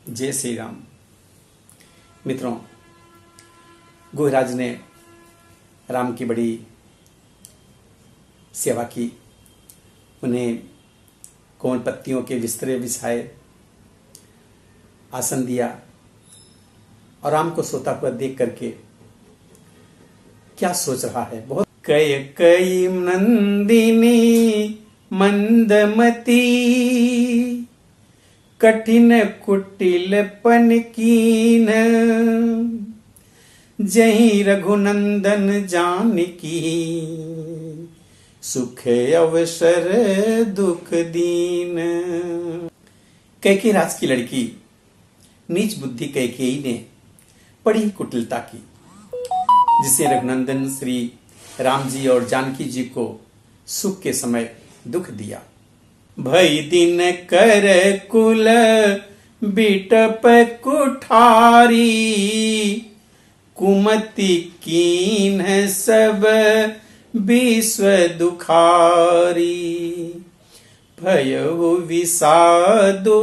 जय श्री राम। मित्रों, गुहराज ने राम की बड़ी सेवा की। उन्हें कोमल पत्तियों के बिस्तरे बिछाए, आसन दिया और राम को सोता हुआ देख करके क्या सोच रहा है। बहुत कय कई नंदिनी मंदमती, कठिन कुटिलपन कीन, जहीं रघुनंदन जानकी, सुख अवसर दुख दीन। कैकेयी राज की लड़की नीच बुद्धि कैकेयी ने बड़ी कुटिलता की, जिसे रघुनंदन श्री राम जी और जानकी जी को सुख के समय दुख दिया। भई दिन कर कुल बिटप कुठारी, कुमति कीन सब विश्व दुखारी। भयउ विषादो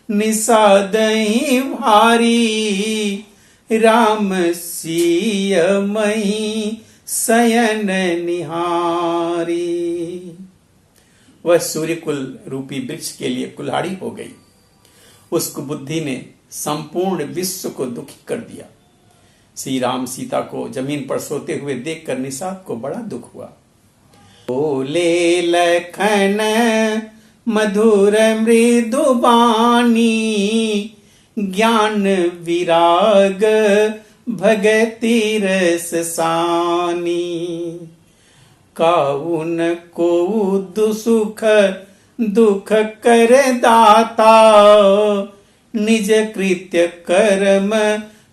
निषादहि भारी, राम सिय मई शयन निहारी। वह सूर्यकुल रूपी वृक्ष के लिए कुल्हाड़ी हो गई। उस कुबुद्धि ने संपूर्ण विश्व को दुखी कर दिया। श्री राम सीता को जमीन पर सोते हुए देखकर निषाद को बड़ा दुख हुआ। बोले लखन मधुर मृदु बानी, ज्ञान विराग भगति रस सानी। काउन को दुसुख दुख कर दाता, निज कृत्य कर्म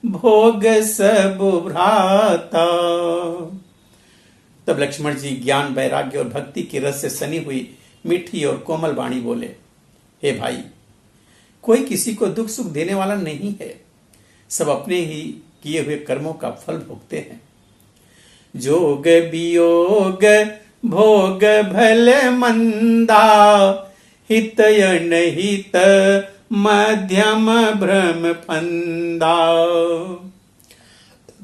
भोग सब भ्राता। तब लक्ष्मण जी ज्ञान वैराग्य और भक्ति के रस से सनी हुई मीठी और कोमल वाणी बोले, हे भाई, कोई किसी को दुख सुख देने वाला नहीं है। सब अपने ही किए हुए कर्मों का फल भोगते हैं। जोग वियोग भोग भल मंदा, हित अनहित मध्यम भ्रम फंदा।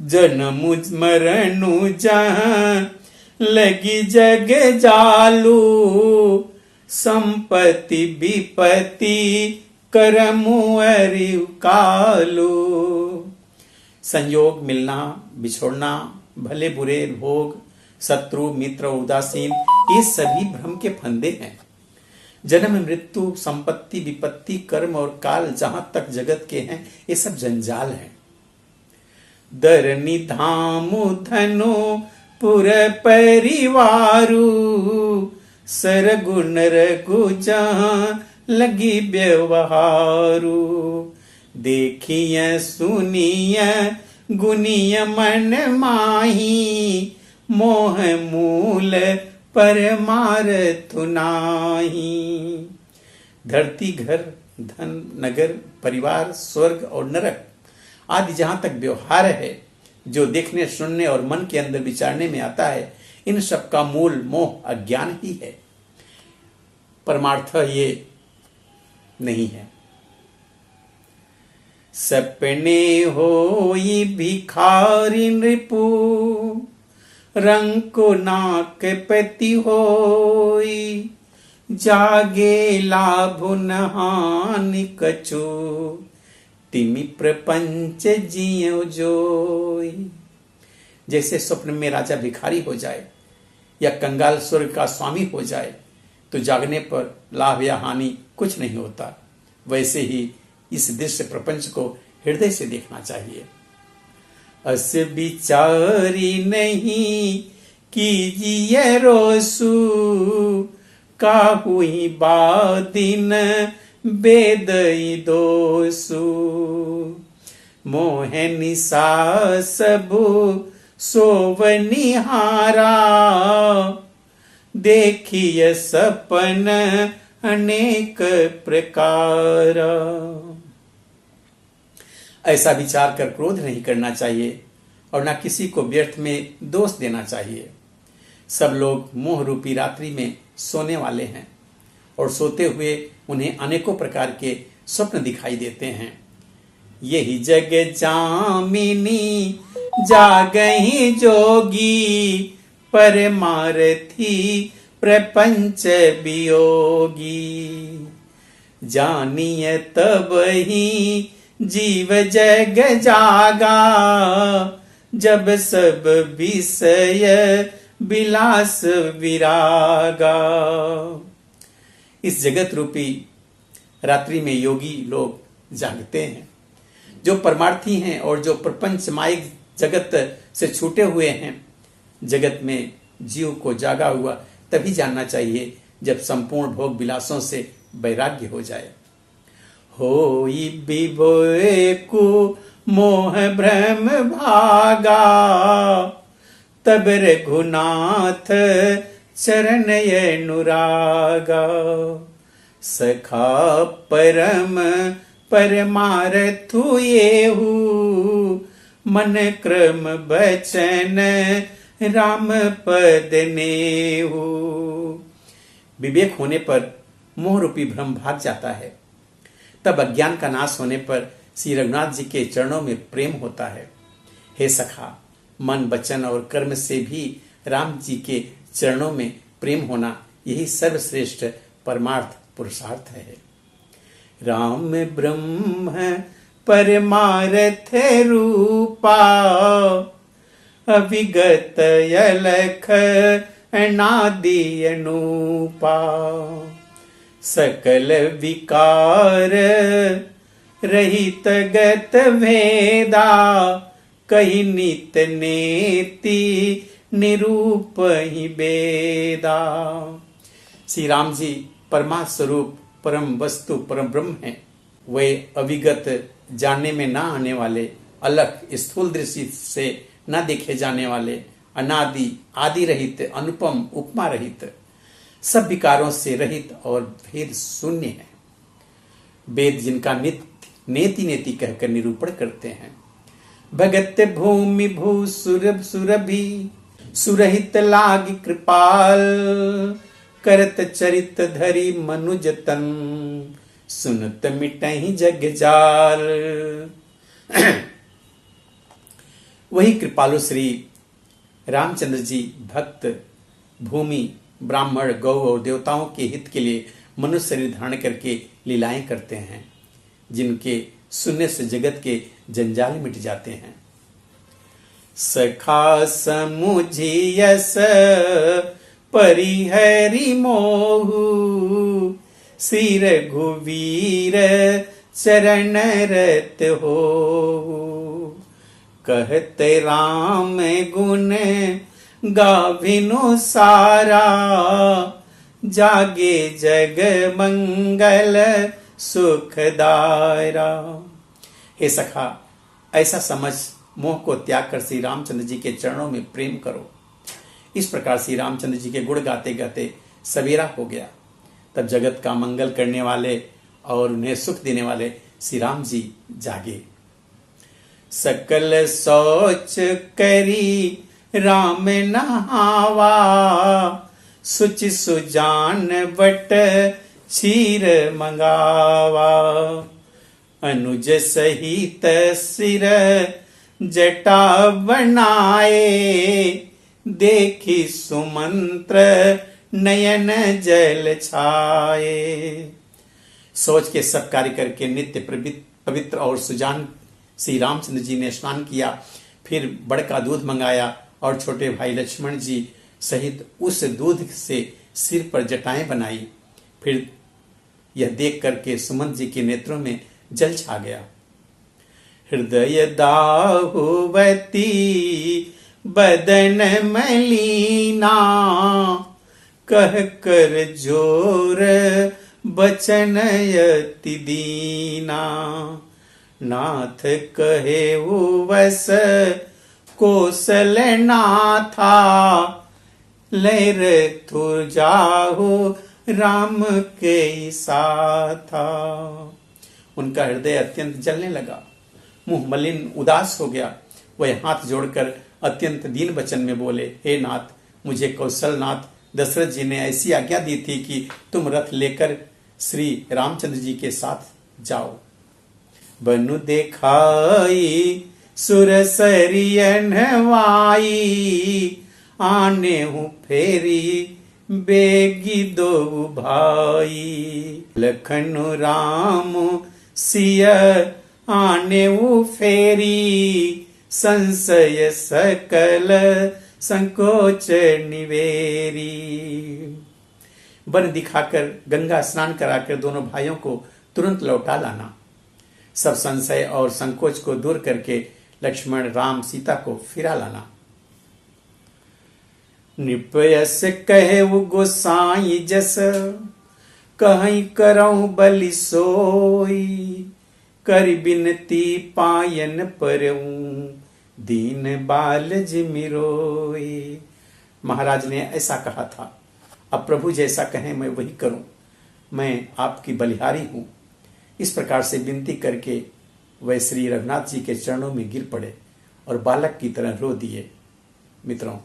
जन्म मरणु जहाँ लगी जग जालू, संपत्ति विपत्ति करमु अरिउ कालू। संयोग मिलना बिछोड़ना, भले बुरे भोग, शत्रु मित्र उदासीन, ये सभी भ्रम के फंदे हैं। जन्म मृत्यु संपत्ति विपत्ति कर्म और काल जहां तक जगत के हैं, ये सब जंजाल हैं। दर निधामु धनो पुर परिवारु, सरगुन रघु जहां लगी व्यवहारु। देखिए सुनिए गुनिय मन माही, मोह मूल परमारथ नाही। धरती घर धन नगर परिवार स्वर्ग और नरक आदि जहां तक व्यवहार है, जो देखने सुनने और मन के अंदर विचारने में आता है, इन सब का मूल मोह अज्ञान ही है। परमार्थ ये नहीं है। सपने होई भिखारी नृपु, रंको नाक पति होई। जागे लाभ न हानि कछु, तिमि प्रपंच जियो जोई। जैसे स्वप्न में राजा भिखारी हो जाए या कंगाल स्वर्ग का स्वामी हो जाए, तो जागने पर लाभ या हानि कुछ नहीं होता, वैसे ही इस दृश्य प्रपंच को हृदय से देखना चाहिए। अस विचारी नहीं कीजिए रोसु, काहुई बादिन बेदई दोसु। मोह निशा सबु सोवनिहारा, देखिए सपन अनेक प्रकार। ऐसा विचार कर क्रोध नहीं करना चाहिए और न किसी को व्यर्थ में दोष देना चाहिए। सब लोग मोह रूपी रात्रि में सोने वाले हैं और सोते हुए उन्हें अनेकों प्रकार के स्वप्न दिखाई देते हैं। यही जग जामिनी जागही जोगी, परमारथी प्रपंच वियोगी। जानिय तब ही जीव जग जागा, जब सब विषय विलास विरागा। इस जगत रूपी रात्रि में योगी लोग जागते हैं, जो परमार्थी हैं और जो प्रपंच माइक जगत से छूटे हुए हैं। जगत में जीव को जागा हुआ तभी जानना चाहिए जब संपूर्ण भोग विलासों से वैराग्य हो जाए। होई विभोए को मोह भ्रम भागा, तब रघुनाथ चरण अनुरागा। सखा परम परमारथु येहू, मन क्रम बचन राम पद नेहू। विवेक होने पर मोह रूपी भ्रम भाग जाता है, तब अज्ञान का नाश होने पर श्री रघुनाथ जी के चरणों में प्रेम होता है। हे सखा, मन वचन और कर्म से भी राम जी के चरणों में प्रेम होना, यही सर्वश्रेष्ठ परमार्थ पुरुषार्थ है। राम ब्रह्म परमार्थ रूपा, अविगत अलख अनादि अनूपा। सकल विकार रहित गत भेदा, कही नित नेति निरूप ही वेदा। श्री राम जी परमा स्वरूप परम वस्तु परम ब्रह्म है। वे अविगत जानने में ना आने वाले, अलग स्थूल दृष्टि से न देखे जाने वाले, अनादि आदि रहित, अनुपम उपमा रहित, सब विकारों से रहित और भेद शून्य है। वेद जिनका नित्य नेति नेति कहकर निरूपण करते हैं। भगत भूमि भू सुरभ सुरभि, सुरहित लाग कृपाल, करत चरित धरि मनुज तन, सुनत मिटहि जग जाल। वही कृपालु श्री रामचंद्र जी भक्त भूमि ब्राह्मण गौ और देवताओं के हित के लिए मनुष्य शरीर धारण करके लीलाएं करते हैं, जिनके सुनने से जगत के जंजाल मिट जाते हैं। सखा समुझियस परिहरि मोहु, श्री रघुवीर चरण रत हो। कहते राम गुण गाभिनु सारा, जागे जग मंगल सुखदायरा। हे सखा, ऐसा समझ मोह को त्याग कर श्री रामचंद्र जी के चरणों में प्रेम करो। इस प्रकार श्री रामचंद्र जी के गुण गाते गाते सवेरा हो गया। तब जगत का मंगल करने वाले और उन्हें सुख देने वाले श्री राम जी जागे। सकल सोच करी राम नहावा, सुचि सुजान बट क्षीर मंगावा। अनुज सहित सिर जटा बनाए, देखी सुमंत्र नयन जल छाए। सोच के सब कार्य करके नित्य पवित्र और सुजान श्री रामचंद्र जी ने स्नान किया, फिर बड़का दूध मंगाया और छोटे भाई लक्ष्मण जी सहित उस दूध से सिर पर जटाएं बनाई। फिर यह देख करके सुमंत जी के नेत्रों में जल छा गया। हृदय दाहुवती बदन मलीना, कह कर जोर बचन यति दीना। नाथ कहे वस कौशल नाथा, लहर तुर जाहु राम के साथा। उनका हृदय अत्यंत जलने लगा, मुंह मलिन उदास हो गया। वह हाथ जोड़कर अत्यंत दीन वचन में बोले, हे नाथ, मुझे कौशल नाथ दशरथ जी ने ऐसी आज्ञा दी थी कि तुम रथ लेकर श्री रामचंद्र जी के साथ जाओ। बनु देखाई सुरसरियन वाई, आने हूँ फेरी बेगी दो भाई। लखन राम सिया आने हूँ फेरी, संशय सकल संकोच निवेरी। वन दिखाकर गंगा स्नान कराकर दोनों भाइयों को तुरंत लौटा लाना। सब संशय और संकोच को दूर करके लक्ष्मण राम सीता को फिरा लाना। निपयस कहे वो गोसाई जस, कहीं करऊं बलि सोई, कर बिनती पायन परऊं, दीन बाल जिमिरोई। महाराज ने ऐसा कहा था, अब प्रभु जैसा कहें मैं वही करूं, मैं आपकी बलिहारी हूं। इस प्रकार से विनती करके वह श्री रघुनाथ जी के चरणों में गिर पड़े और बालक की तरह रो दिए। मित्रों,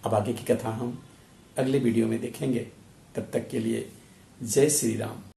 अब आगे की कथा हम अगले वीडियो में देखेंगे। तब तक के लिए जय श्री राम।